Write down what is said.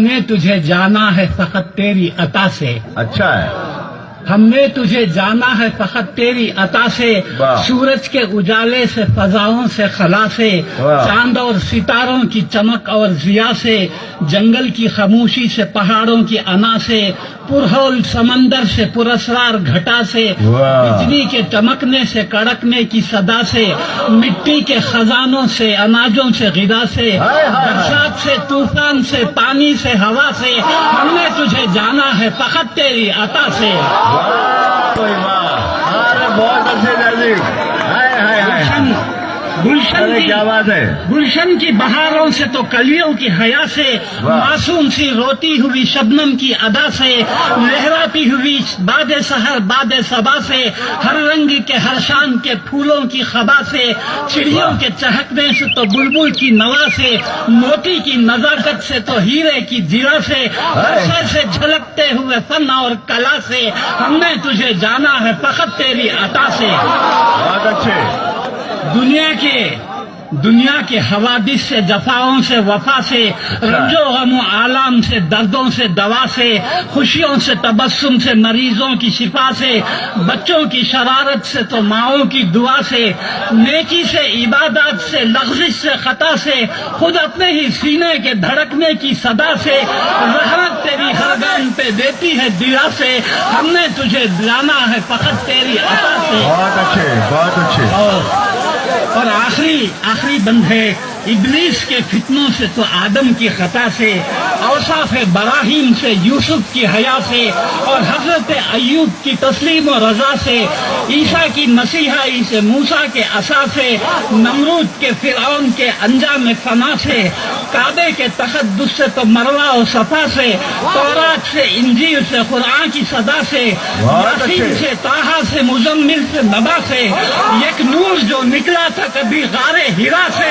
نے تجھے جانا ہے فقط تیری عطا سے. اچھا ہے. ہم نے تجھے جانا ہے فقط تیری عطا سے. واہ. سورج کے اجالے سے، فضاؤں سے، خلا سے، واہ. چاند اور ستاروں کی چمک اور ضیا سے، جنگل کی خاموشی سے، پہاڑوں کی انا سے، پرہول سمندر سے، پراسرار گھٹا سے، واہ. بجلی کے چمکنے سے، کڑکنے کی صدا سے، مٹی کے خزانوں سے، اناجوں سے، غذا سے، ہائے ہائے. برسات سے، طوفان سے، پانی سے، ہوا سے. ہم نے تجھے جانا ہے فقط تیری عطا سے. کوئی واہ. ارے بہت اچھے جی. ہائے ہائے ہائے. گلشن کی کیا بات ہے. گلشن کی بہاروں سے تو کلیوں کی حیا سے، واہ. معصوم سی روتی ہوئی شبنم کی ادا سے، لہراتی ہوئی باد سحر باد صبا سے، ہر رنگ کے ہر شان کے پھولوں کی خبا سے، چڑیوں واہ. کے چہکنے سے تو بلبل کی نوا سے، موتی کی نزاکت سے تو ہیرے کی جرا سے، عرصے سے جھلکتے ہوئے فن اور کلا سے. ہم نے تجھے جانا ہے فقط تیری عطا سے. بہت اچھے. دنیا کے حوادث سے، جفاؤں سے، وفا سے، رنج و غم و آلام سے، دردوں سے، دوا سے، خوشیوں سے، تبسم سے، مریضوں کی شفا سے، بچوں کی شرارت سے تو ماؤں کی دعا سے، نیکی سے، عبادات سے، لغزش سے، خطا سے، خود اپنے ہی سینے کے دھڑکنے کی صدا سے، رحمت تیری ہر گام پہ دیتی ہے دلا سے. ہم نے تجھے جانا ہے فقط تیری عطا سے. بہت اچھے. بہت اچھے. اور آخری بند ہے، ابلیس کے فتنوں سے تو آدم کی خطا سے، اوصاف براہیم سے، یوسف کی حیا سے، اور حضرت ایوب کی تسلیم و رضا سے، عیسیٰ کی مسیحائی سے، موسیٰ کے عصا سے، نمرود کے فرعون کے انجام فنا سے، کعبے کے تقدس سے تو مروہ و صفا سے، تورات سے، انجیل سے، قرآن کی صدا سے، یاسین سے، طٰہٰ سے، مزمل سے، نبا سے، ایک نور جو نکلا تھا کبھی غار ہرا سے.